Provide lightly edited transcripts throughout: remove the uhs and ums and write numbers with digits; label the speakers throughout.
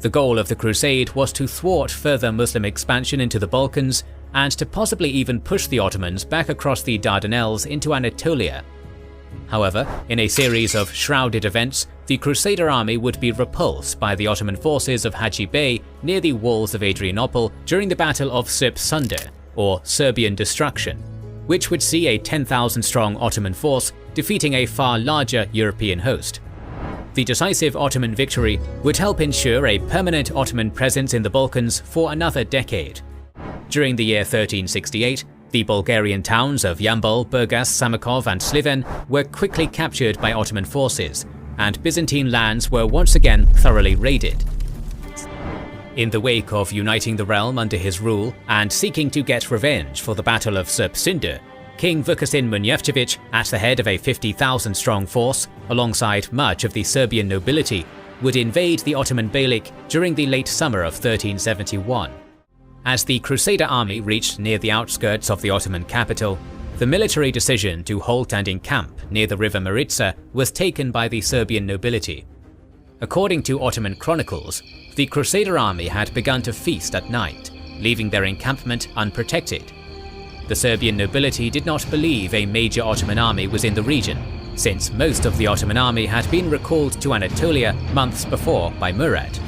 Speaker 1: The goal of the crusade was to thwart further Muslim expansion into the Balkans and to possibly even push the Ottomans back across the Dardanelles into Anatolia. However, in a series of shrouded events, the Crusader army would be repulsed by the Ottoman forces of Hacı Bey near the walls of Adrianople during the Battle of Sırpsındığı, or Serbian Destruction, which would see a 10,000-strong Ottoman force defeating a far larger European host. The decisive Ottoman victory would help ensure a permanent Ottoman presence in the Balkans for another decade. During the year 1368, the Bulgarian towns of Yambol, Burgas, Samakov and Sliven were quickly captured by Ottoman forces, and Byzantine lands were once again thoroughly raided. In the wake of uniting the realm under his rule and seeking to get revenge for the Battle of Sırpsındığı, King Vukašin Munjevčević, at the head of a 50,000-strong force, alongside much of the Serbian nobility, would invade the Ottoman Beylik during the late summer of 1371. As the Crusader army reached near the outskirts of the Ottoman capital, the military decision to halt and encamp near the river Maritsa was taken by the Serbian nobility. According to Ottoman chronicles, the Crusader army had begun to feast at night, leaving their encampment unprotected. The Serbian nobility did not believe a major Ottoman army was in the region, since most of the Ottoman army had been recalled to Anatolia months before by Murad.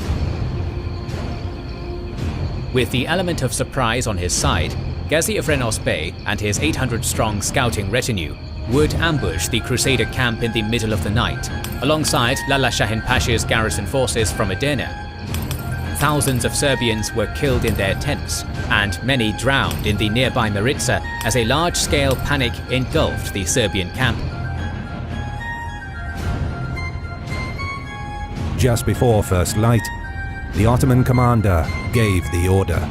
Speaker 1: With the element of surprise on his side, Gazi Evrenos Bey and his 800-strong scouting retinue would ambush the Crusader camp in the middle of the night, alongside Lala Shahin Pasha's garrison forces from Edirne. Thousands of Serbians were killed in their tents, and many drowned in the nearby Maritsa as a large-scale panic engulfed the Serbian camp.
Speaker 2: Just before first light, the Ottoman commander gave the order.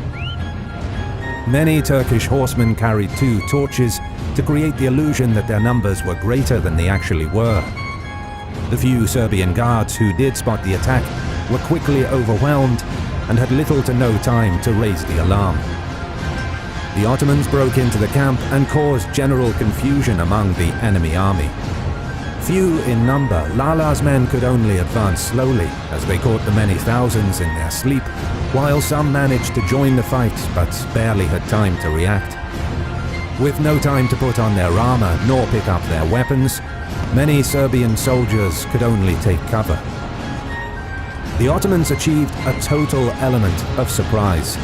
Speaker 2: Many Turkish horsemen carried 2 torches to create the illusion that their numbers were greater than they actually were. The few Serbian guards who did spot the attack were quickly overwhelmed and had little to no time to raise the alarm. The Ottomans broke into the camp and caused general confusion among the enemy army. Few in number, Lala's men could only advance slowly as they caught the many thousands in their sleep, while some managed to join the fight but barely had time to react. With no time to put on their armor nor pick up their weapons, many Serbian soldiers could only take cover. The Ottomans achieved a total element of surprise.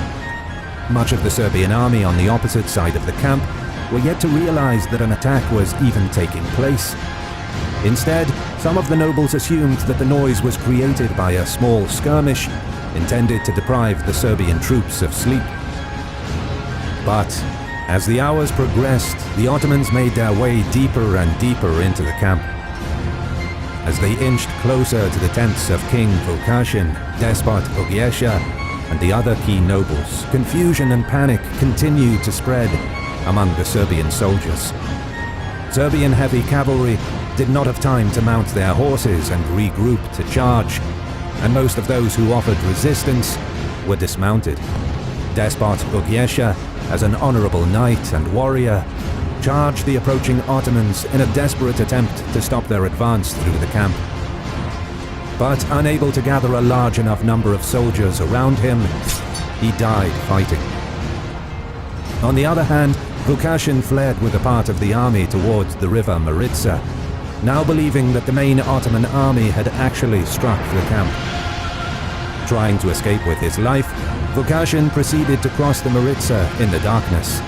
Speaker 2: Much of the Serbian army on the opposite side of the camp were yet to realize that an attack was even taking place. Instead, some of the nobles assumed that the noise was created by a small skirmish intended to deprive the Serbian troops of sleep. But as the hours progressed, the Ottomans made their way deeper and deeper into the camp. As they inched closer to the tents of King Vukašin, Despot Ogiesha, and the other key nobles, confusion and panic continued to spread among the Serbian soldiers. Serbian heavy cavalry did not have time to mount their horses and regroup to charge, and most of those who offered resistance were dismounted. Despot Ogiesha, as an honorable knight and warrior, charged the approaching Ottomans in a desperate attempt to stop their advance through the camp. But unable to gather a large enough number of soldiers around him, he died fighting. On the other hand, Vukašin fled with a part of the army towards the river Maritsa, now believing that the main Ottoman army had actually struck the camp. Trying to escape with his life, Vukašin proceeded to cross the Maritsa in the darkness,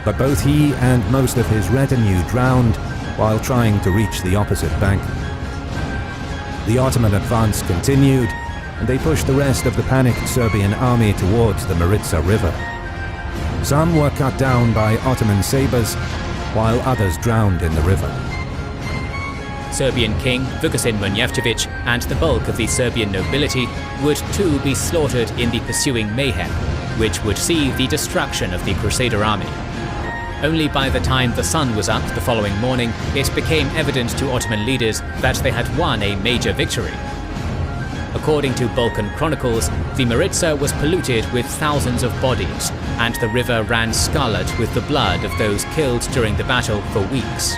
Speaker 2: but both he and most of his retinue drowned while trying to reach the opposite bank. The Ottoman advance continued, and they pushed the rest of the panicked Serbian army towards the Maritsa river. Some were cut down by Ottoman sabers, while others drowned in the river.
Speaker 1: Serbian king Vukašin Munjevčević and the bulk of the Serbian nobility would too be slaughtered in the pursuing mayhem, which would see the destruction of the Crusader army. Only by the time the sun was up the following morning, it became evident to Ottoman leaders that they had won a major victory. According to Balkan chronicles, the Maritsa was polluted with thousands of bodies, and the river ran scarlet with the blood of those killed during the battle for weeks.